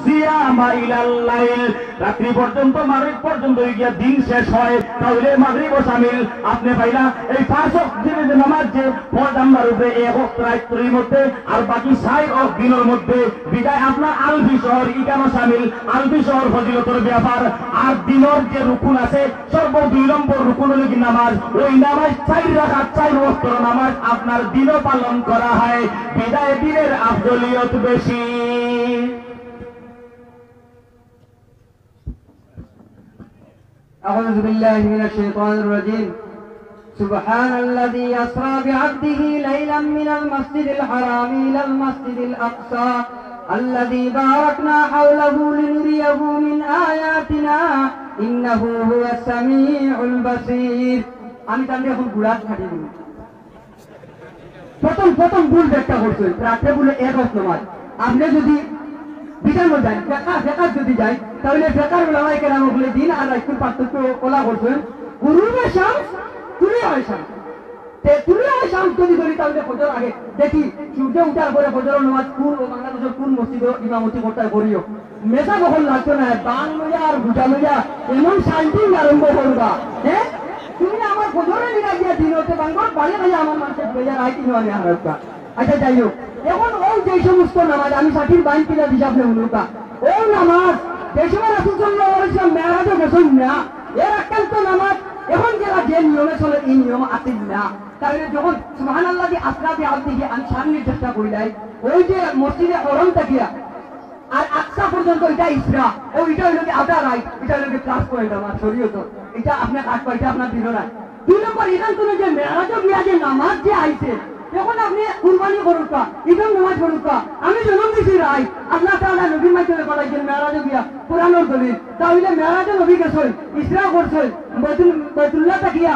সিয়ামা ইলাল লাইল, রাত্রি পর্যন্ত মাগরিব পর্যন্ত গিয়া দিন শেষ হয়, তাহলে মাগরিব ও শামিল আপনি পাইলা এই 5 ওয়াক্তের নামাজ যে ফরজ আমরা রূপে এক ওয়াক্ত রাত্রির মধ্যে আর বাকি 6 ওয়াক্ত দিনের মধ্যে বিদায় আপনার আলফি শহর ইকানো শামিল, আলফি শহর ফজিলতের ব্যাপার। আর দিনের যে রুকুন আছে সর্ব 2 নম্বর রুকুন হলো কি নামাজ, ওই নামাজ 4 রাকাত 4 ওয়াক্তের নামাজ আপনার দিনও পালন করা হয়, বিদায় দিনের আফজলিয়ত বেশি। أعوذ بالله من الشيطان الرجيم. سبحان الذي أسرى بعبده ليلا من المسجد الحرام إلى المسجد الأقصى الذي باركنا حوله لنريه من آياتنا إنه هو السميع البصير. আমি তাহলে এখন গুড়াত খাটি দিব। প্রথম ভুল ব্যাখ্যা করছে, রাত্রে বলে এক ওয়াক্ত নামাজ। আপনি যদি বিধানো যায় ফেকার যদি যায় তাহলে ফেকার ওলামায়ে কেরাম বলে দিন আর রাতের পার্থক্য ওলা করছেন। গুরুবে শামস তুলি হয় শামস, তুলি হয় শামস যদি ধরি তাহলে ফজর আগে দেখি সূর্য উঠার পরে ফজর নামাজ কোন বাংলাদেশের কোন মসজিদ ইমামতি করতে করিও মেসা বহল লাগতো না, বাং লইয়া আর বুঝা লইয়া এমন শান্তি আরম্ভ করবা। হ্যাঁ তুমি আমার ফজরে নিরা গিয়া দিন হতে বাংলার বাড়ি বাড়ি আমার মানুষের বেজার আইটি নয় হারাকা। আচ্ছা যাই হোক, এখন ওই যে সমস্ত নামাজ আমি 60 বাইন কিনা হিসাব নেবুকা ও নামাজ যে সময় রাসূল সাল্লাল্লাহু আলাইহি ওয়াসাল্লাম মেরাজে গেছেন না, এর একান্ত নামাজ এখন যারা যে নিয়মে চলে এই নিয়ম আসেন না। তাহলে যখন সুবহানাল্লাহি আসরা বিআবদিহি আমি সামনের চেষ্টা করিলাই ওই যে মসজিদে হরম থাকিয়া আর আকসা পর্যন্ত এটা ইসরা ও এটা হইল কি আদা রাইট, এটা হইল কি প্লাস পয়েন্ট আমার শরীয়ত, এটা আপনার কাজ পাইতে আপনার দিল না। 2 নম্বর এখান থেকে যে মেরাজে গিয়া যে নামাজ যে আইছে যখন আপনি কুরবানি করুকা ঈদের নামাজ করুকা আমি জন্ম দিছি রাই আল্লাহ তাআলা নবীর মাধ্যমে বলাইছেন মেরাজে গিয়া কোরআনের দলিল, তাহলে মেরাজে নবী গেছেন ইসরা করছেন বাইতুল্লাহ তাকিয়া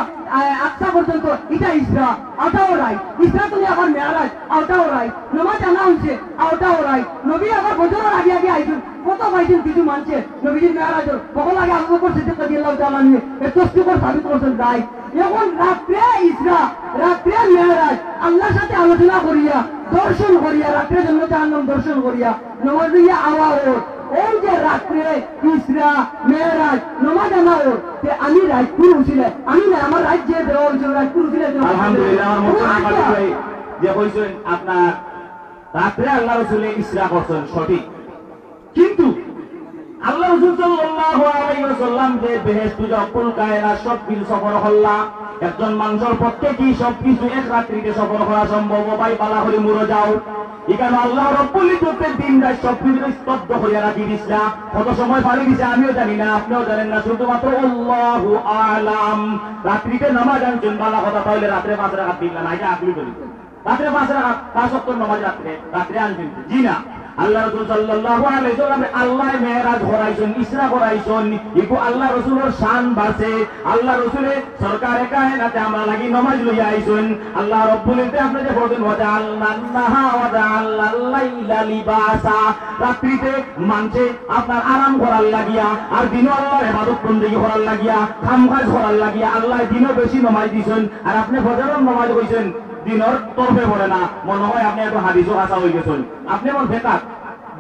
আকসা পর্যন্ত এটা ইসরা আওটাও রাই, ইসরা তুমি আবার মেরাজ আওটাও রাই, নামাজ আনা হইছে আওটাও রাই, নবী আবার বছরের আগে আগে আইছেন কত পাইছেন কিছু মানছে নবীজির মেরাজের কখন আগে আবু বকর সিদ্দিক রাদিয়াল্লাহু তাআলা নিয়ে তসবিহর সাবিত করছেন রাই। এখন রাত্রে ইসরা রাত্রে মেরাজ আল্লাহর সাথে আলোচনা করিয়া দর্শন করিয়া রাত্রে জন্য জাহান্নাম দর্শন করিয়া নামাজ দিয়া আওয়া ওর ওই যে রাত্রে ইসরা মেরাজ নামাজ আনা ওর আমি রাজপুর উঠিলে আমি না আমার রাজ্যে দেওয়া হয়েছিল রাজপুর উঠিলে আলহামদুলিল্লাহ আমার মোহাম্মদ ভাই যে কইছেন আপনার রাত্রে আল্লাহ রাসূল ইসরা করছেন সঠিক, কিন্তু আল্লাহ রাসূল সাল্লাল্লাহু আলাইহি ওয়াসাল্লাম যে বেহেশত জকুল কায়নাত সব কিছু সফর হল্লা একজন মানুষের পক্ষে কি সব কিছু এক রাত্রিতে সফর করা সম্ভব? ভাই বালা হলে মুড়ো যাও এখানে আল্লাহ রব্বুল ইজ্জতের দিন রাত সব কিছু স্তব্ধ করিয়া রাখি দিস না, কত সময় পারি দিছে আমিও জানি না আপনিও জানেন না, শুধুমাত্র আল্লাহু আলাম। রাত্রিতে নামাজ আনছেন বালা কথা, তাহলে রাত্রে 5 রাকাত দিন না, এটা আপনি বলি রাত্রে 5 রাকাত 5 ওয়াক্ত নামাজ রাত্রে আনছেন জি না। আল্লাহ রাসূল সাল্লাল্লাহু আলাইহি ওয়াসাল্লাম আল্লাহ মেরাজ করাইছেন ইসরা করাইছেন ইকো আল্লাহ রাসূলের শান বাড়ছে, আল্লাহ রাসূলের সরকারে কায়নাতে আমরা লাগি নামাজ লইয়া আইছেন। আল্লাহ রব্বুল ইজ্জত আপনি যে বলেন ওয়া আল্লাহা ওয়া আল্লাল লাইলা লিবাসা, রাত্রিতে মানছে আপনার আরাম করার লাগিয়া আর দিনও আল্লাহর ইবাদত বندگی করার লাগিয়া কামকাজ করার লাগিয়া আল্লাহ দিনও বেশি নামাজ দিছেন, আর আপনি ফজরের নামাজ কইছেন দিনর তরফে পড়ে না, মনে হয় আপনি একটু হাদিসও কাঁচা হয়ে গেছেন। আপনি আমার ভেতার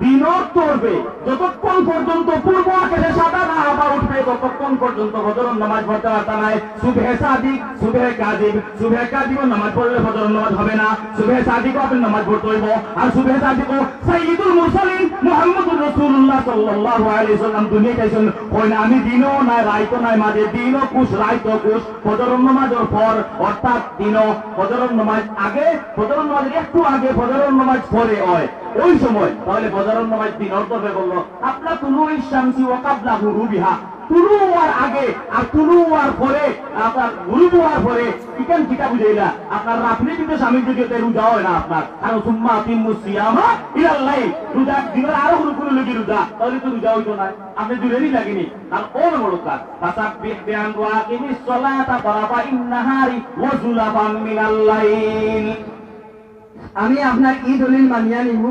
দিনর তরফে যতক্ষণ পর্যন্ত পূর্ব আকাশে সাদা না আবার উঠবে ততক্ষণ পর্যন্ত ফজরের নামাজ পড়তে পারতা নাই। সুবহে সাদিক সুবহে কাযিব, সুবহে কাযিব নামাজ পড়লে ফজরের নামাজ হবে না, সুবহে সাদিক আপনি নামাজ পড়তে হইব। আর সুবহে সাদিক সাইয়্যিদুল মুরসালিন মুহাম্মদুর রাসূলুল্লাহ সাল্লাল্লাহু আলাইহি ওয়াসাল্লাম দুনিয়ায় আইছেন কই না আমি দিনও নাই রাইতো নাই মাঝে দিনও কুশ রাইতো কুশ ফজরের নামাজের পর, অর্থাৎ দিনও ফজরের নামাজ আগে ফজরের নামাজের একটু আগে ফজরের নামাজ পরে হয় ওই সময়, তাহলে ফজরের নামাজ দিনের তরফে বললো আপনার তুলুই শামসি ওয়া কাবলা গুরুবিহা, তুলু হওয়ার আগে আর তুলু হওয়ার পরে আপনার গুরু হওয়ার পরে ইকান কিটা বুঝাইলা আপনার রাত্রি কিন্তু স্বামী যদি রোজা হয় না আপনার, কারণ সুম্মা আতিম্মুস সিয়ামা ইলাল লাইল, রোজা দিনের আরো কোনো লোক রোজা তাহলে তো রোজা হইতো না, আপনি জুড়েরই লাগেনি কারণ ওর বড় কাজ ফাসাব্বিহ বিহামদি আকিমিস সালাতা তারাফা ইন্নাহারি ওয়া যুলাফান মিনাল লাইল। আমি আপনার এই দলিল মানিয়া নিব,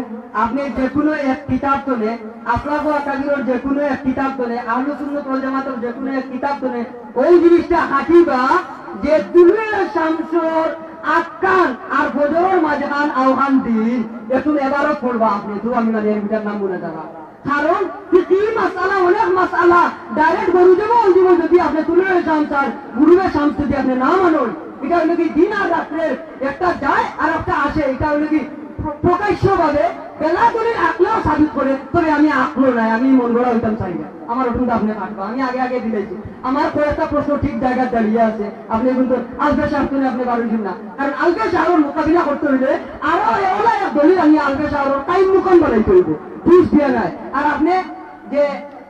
আপনি যে কোনো এক কিতাব তোলে আসলাফ আকাবিরের যে কোনো এক কিতাব তোলে আহলে সুন্নাত ওয়াল জামাতের যে কোনো এক কিতাব তোলে ওই জিনিসটা হাকিবা যে তুলুয়ে শামসুর আকান আর ফজরের মাঝখান আওহান দিন একটু এবারও পড়বা আপনি তো আমি মানে এর ভিতর নাম বলে যাবা কারণ কি মাসালা অনেক মাসালা ডাইরেক্ট গরু দেবো ওই জীবন যদি আপনি তুলে শামস আর গুরুবের শামস যদি আপনি না মানুন, এটা হলো কি দিন আর রাত্রে একটা যায় আর একটা আসে, এটা হলো কি প্রকাশ্য ভাবে বেলা করে আঁকলেও সাবিত করে, তবে আমি আঁকলো নাই, আমি মন গড়া হইতাম চাই না, আমার ওটুকু আপনি কাটবো, আমি আগে আগে দিলেছি। আমার কয়েকটা প্রশ্ন ঠিক জায়গায় দাঁড়িয়ে আছে, আপনি কিন্তু আলফা শাহরে আপনি পারবেন না, কারণ আলফা শাহর মোকাবিলা করতে হইলে আরো এওলা এক দলিল আমি আলফা শাহর টাইম মুখান বানাইতে হইব, বুঝ দিয়া নাই। আর আপনি যে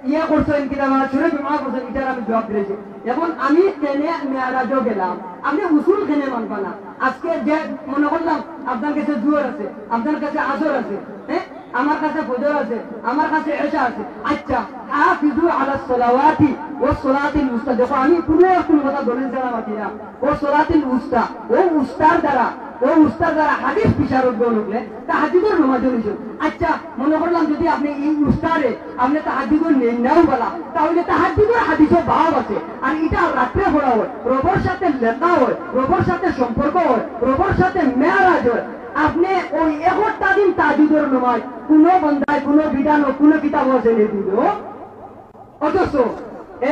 ইয়ে করছেন কিনা আমার শুনে বিমা করছেন, এটার আমি জবাব দিয়েছি। এখন আমি কেনে মেয়ারাজও গেলাম, আপনি উসুল কেনে মানবা না। আজকে যে মনে করলাম আপনার কাছে জুয়ার আছে, আপনার কাছে আসর আছে, হ্যাঁ আমার কাছে ফজর আছে, আমার কাছে এশা আছে, আচ্ছা হাফিজু আলা সালাওয়াতি ওয়াস সালাতিল উস্তা, দেখো আমি পুরো কোন কথা দলিল ছাড়া মাতি না, ও সালাতিল উস্তা, ও উস্তার দ্বারা হাদিস বিশারদ বললে তাহাজ্জুদের নামাজ হইছে। আচ্ছা মনে করলাম যদি আপনি এই উস্তারে আপনি তাহাজ্জুদের নেন নাও বলা, তাহলে তাহাজ্জুদের হাদিসও ভাব আছে, আর এটা রাত্রে পড়া হয়, রবের সাথে লেখা হয়, রবের সাথে সম্পর্ক হয়, রবের সাথে মেয়ারাজ হয়। আপনি ওই 1টা দিন তাহাজ্জুদের নামাজ কোনো বন্ধায় কোনো বিধান কোনো কিতাব আছে নেই দিল, অথচ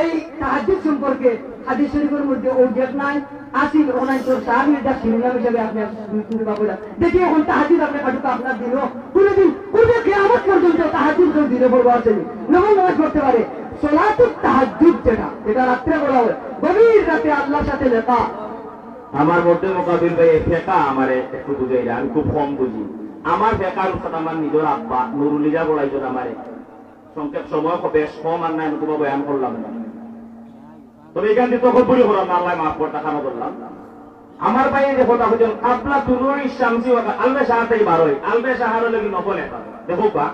এই তাহাজ্জুদ সম্পর্কে হাদিস শরীফের মধ্যে উল্লেখ নাই। আসিল ওনাইশোর 4 মিনিটের শিরোনাম হিসেবে আপনি দেখি এখন তাহাজ্জুদ আপনি কাটুক আপনার দিন কোনদিন পূর্বে কিয়ামত পর্যন্ত তাহাজ্জুদ কেউ দিনে পড়বো আসেনি, নফল নামাজ পড়তে পারে। সালাতুত তাহাজ্জুদ যেটা রাত্রে বলা হয়, গভীর রাতে আল্লাহর সাথে লেখা। আমার মধ্যে মোকাবিল ভাই ফেকা আমারে একটু বুঝাই আমি খুব কম বুঝি। আমার ফেকার উস্তাদ আমার নিজের আব্বা নুরুলিজা বলাইছেন আমারে, সংক্ষেপ সময় বেশ কম আর নাই, আমি তোমার বয়ান করলাম না, তবে এখান থেকে তখন পুরি করলাম না, আল্লাহ মাফ করতে খানো বললাম। আমার ভাই যে কথা বলছেন আপনার তুলুরি শামসি আলবে সাহাতেই বারোই, আলবে সাহার হলে কি নফল এবার দেখো বা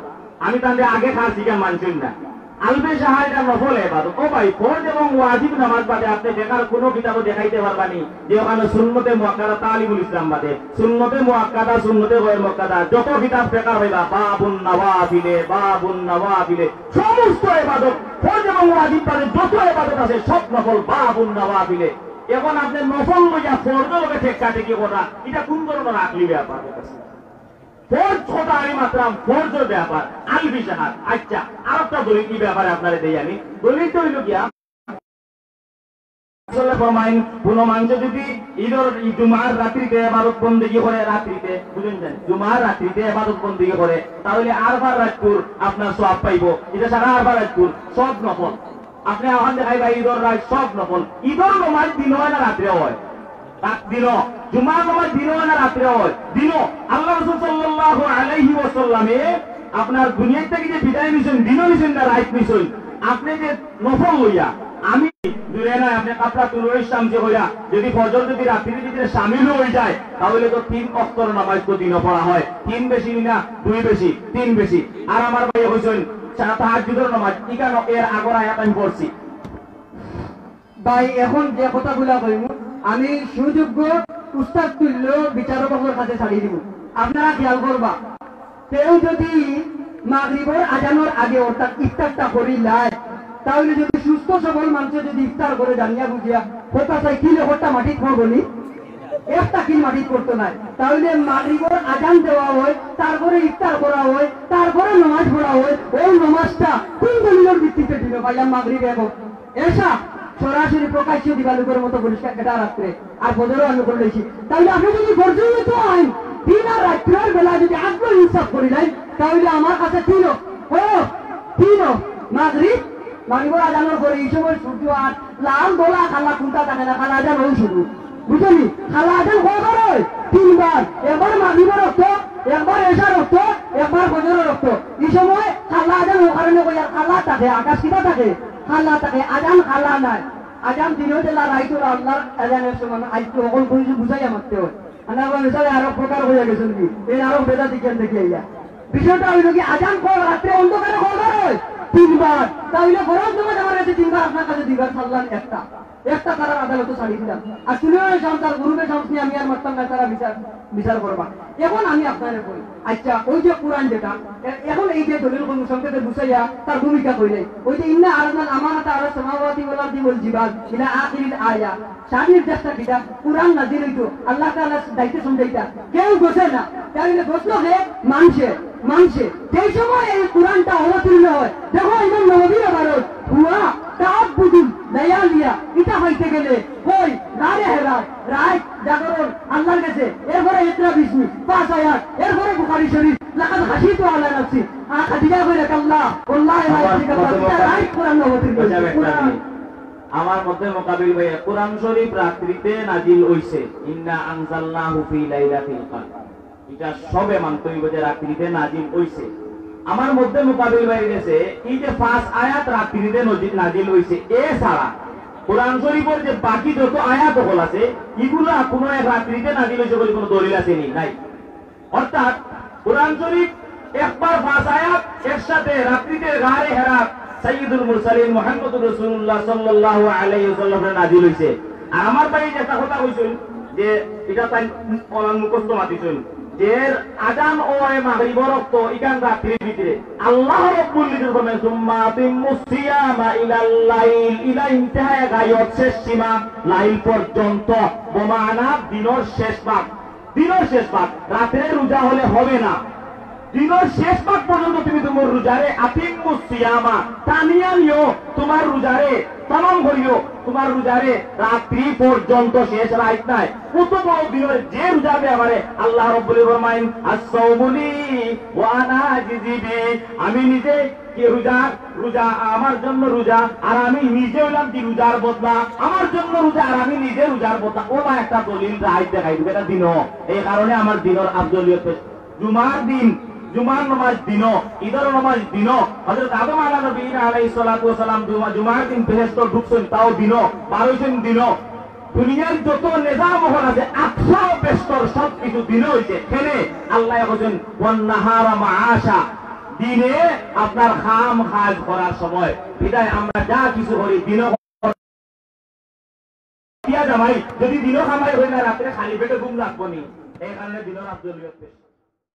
আমি তাহলে আগে খাস শিখা মানছেন না, আলবে সাহা এটা নফল এবার। ও ভাই ফরজ এবং ওয়াজিব নামাজ বাদে আপনি দেখার কোনো কিতাবও দেখাইতে পারবানি যে ওখানে সুন্নতে মুআক্কাদা তালিমুল ইসলাম বাদে সুন্নতে মুআক্কাদা সুন্নতে গয়র মুআক্কাদা যত কিতাব বেকার হইবা বাবুন নওয়াফিলে সমস্ত ইবাদত ফরজ এবং ওয়াজিব বাদে যত ইবাদত আছে সব নফল বাবুন নওয়াফিলে। এখন আপনি নফল লইয়া ফরজ লগে ঠেকা কি করা, এটা কোন ধরনের আকলি ব্যাপার? ফরজ কথা আমি মাত্রাম ফরজের ব্যাপার আলবি সাহার। আচ্ছা আর একটা দলিল কি ব্যাপারে আপনারা দেই আমি দলিল তো হইল গিয়া কোন মানুষ যদি জুমার রাত্রিতে ইবাদত বন্দেগী করে, রাত্রিতে বুঝেন জানি জুমার রাত্রিতে ইবাদত বন্দেগী করে, তাহলে আরবার রাতপুর আপনার সব পাইব, এটা সারা আরবার রাতপুর সব নফল। আপনি আহ্বান দেখাইবা ঈদর রাত সব নফল। ঈদর নমাজ দিন হয় না রাত্রে হয়? দিন। জুমার নামাজ দিন হয় না রাত্রে হয়? দিন। আল্লাহ রাসূল সাল্লাল্লাহু আলাইহি ওয়াসাল্লামে আপনার দুনিয়া থেকে যে বিদায় নিছেন দিন নিছেন না রাত নিছেন, আপনি যে নফল লইয়া আমি দূরে না আপনি কাপড়া তুলুর শামসি হইয়া যদি ফজর যদি রাত্রির ভিতরে শামিল হয়ে যায়, তাহলে তো 3 ওয়াক্তের নামাজ তো দিনও পড়া হয়। 3 বেশি না 2 বেশি? 3 বেশি। আর আমার ভাই হইছেন তাহাজ্জুদের নামাজ ইকান এর আগর আয়াত আমি পড়ছি। ভাই এখন যে কথাগুলা কইব আমি সুযোগ্য উস্তাদ তুল্য বিচারকের কাছে ছাড়িয়ে দিব, আপনারা খেয়াল করবা। কেউ যদি মাগরিবের আজানোর আগে অর্থাৎ ইফতারটা করি লাই, তাহলে যদি সুস্থ সবল মানুষ যদি ইফতার করে জানিয়া বুঝিয়া হতা চাই কিলে হতা মাটি করবো নি, একটা কিল মাটি করতো না, তাহলে মাগরিবের আজান দেওয়া হয়, তারপরে ইফতার করা হয়, তারপরে নামাজ পড়া হয়, ওই নামাজটা কোন দলিলের ভিত্তিতে দিল ভাইয়া? মাগরিব এবং এসা সরাসরি প্রকাশ্য দিবালুকের মতো পরিষ্কার কেটা রাত্রে আর ফজরও আমি করে লইছি। তাহলে আপনি যদি বর্জনীত আইন দিন আর রাত্রের বেলা যদি আগ্রহ ইনসাফ করি নাই, তাহলে আমার কাছে তিন মাগরিবের আজানোর পরে এই সময় সূর্য আর লাল দোলা খালা কুন্তা থাকে না, খালা আজান ওই শুরু বুঝলি, খালা আজান কয়বার হয়? 3 বার। একবার মাগরিবের রক্ত, একবার এশার রক্ত, একবার ফজরের রক্ত। এই সময় খালা আজান ও কারণে কই আর খালা থাকে, আকাশ কিবা থাকে, খালা থাকে, আজান খালা নাই। আজান দিনেও জেলা রাইতো আল্লাহর আজানের সময় আইতো সকল কিছু বুঝাইয়া মারতে হয়। আমরা মিশালে আরো প্রকার হয়ে গেছেন কি এই আরো বেদা দিকেন দেখে ইয়া বিষয়টা হইল কি আজান কর রাত্রে অন্ধকারে কয়বার হয়? 3 বার। তাহলে ফরজ নামাজ আমার কাছে 3 বার, আপনার কাছে 2 বার, সাল্লান একটা তারা আদালতে ছাড়িয়ে দিলাম। আর শুনেও সন্তান গুরুবে সংস্থ আমি আর মারতাম না, তারা বিচার করবা। এখন আমি আপনাদের বলি, আচ্ছা ওই যে কোরআন যেটা এখন এই যে দলিল সংকেতের বুঝাইয়া তার ভূমিকা কইলে ওই যে ইন্না আরাদাল আমানাতা আলা সামাওয়াতি ওয়াল আরদি ওয়াল জিবাল ইলা আখিরিল আয়া শানির দশটা কিটা কোরআন নাযিল হইতো, আল্লাহ তাআলা দায়িত্ব সমঝাইতা কেউ গোছে না, তাহলে গোছলো হে মানুষে মানুষে যেই সময় এই কোরআনটা অবতীর্ণ হয় দেখো ইমাম নবী ভারত হুয়া তাআব্বুদুল লায়ালিয়া এটা হইতে গেলে কই রারে হেরা রাত জাগরণ আল্লাহর কাছে এরপরে ইকরা বিসমি 5 আয়াত এরপরে বুখারী শরীফ লাকাদ হাসিতু আলা নাফসি খাদিজা কইরা আল্লাহ ওয়াল্লাহি লা ইলাহা ইল্লা রাত কোরআন অবতীর্ণ কোরআন আমার মধ্যে মোকাবিল ভাই কোরআন শরীফ রাত্রিতে নাজিল হইছে ইন্না আনজালনাহু ফি লাইলাতিল কদর এটা সবে মানতে হইবে যে রাত্রিতে নাজিল হইছে আমার মধ্যে মোকাবিল ভাই গেছে এই যে 5 আয়াত রাত্রিতে নাজিল হইছে এ ছাড়া কোরআন শরীফের যে বাকি যত আয়াত হল আছে এগুলা কোনো এক রাত্রিতে নাজিল হইছে বলে কোনো দলিল আছে নাই অর্থাৎ কোরআন শরীফ একবার 5 আয়াত একসাথে রাত্রিতে গারে হেরাত সাইয়্যিদুল মুরসালিন মুহাম্মদুর রাসূলুল্লাহ সাল্লাল্লাহু আলাইহি ওয়াসাল্লামের নাজিল হইছে আর আমার ভাই যেটা কথা কইছেন যে এটা তাই কোরআন মুখস্থ মাতিছেন যে আযান ও মাগরিবের ওয়াক্ত ইকান রাত্রির ভিতরে আল্লাহ রাব্বুল ইজ্জত ফরমায় সুম্মা তিম্মুস সিয়ামা ইলাল লাইল ইলা ইনতাহা গায়ত শেষ সীমা লাইল পর্যন্ত বমানা দিনের শেষ ভাগ রাতের রোজা হলে হবে না দিনের শেষ ভাগ পর্যন্ত তুমি তোমার রোজারে আতিম্মুস সিয়ামা তানিয়া নিও তোমার রোজারে তামাম করিও তোমার রোজারে রাত্রি পর্যন্ত শেষ রাত নাই কত বড় দিনের যে রোজাবে আমারে আল্লাহ রাব্বুল ফরমায়েন আস-সাওমুলি ওয়া আনা আজিবি আমি নিজে কি রোজা আমার জন্য রোজা আর আমি নিজে হইলাম কি রোজার বদলা আমার জন্য রোজা আর আমি নিজে রোজার বদলা ওলা একটা দলিল রাত দেখাই দিবে এটা দিন এই কারণে আমার দিনের আফজলিয়ত জুমার নামাজ দিন ঈদের নামাজ দিন হযরত আদম আলাইহিস সালাতু ওয়াস সালাম জুমার দিন বেহেশত ঢুকছেন তাও দিন 12 দিন দুনিয়ার যত নিজাম হল আছে 800 বেস্তর সব কিছু দিন হইছে এখানে আল্লাহ বলেন ওয়ান নাহারা মাআশা দিনে আপনার খাম কাজ করার সময় বিদায় আমরা যা কিছু করি দিন দিয়া জামাই যদি দিন খামাই হয় না রাতে খালি পেটে ঘুম লাগবো নি এই কারণে দিনের আফজলিয়ত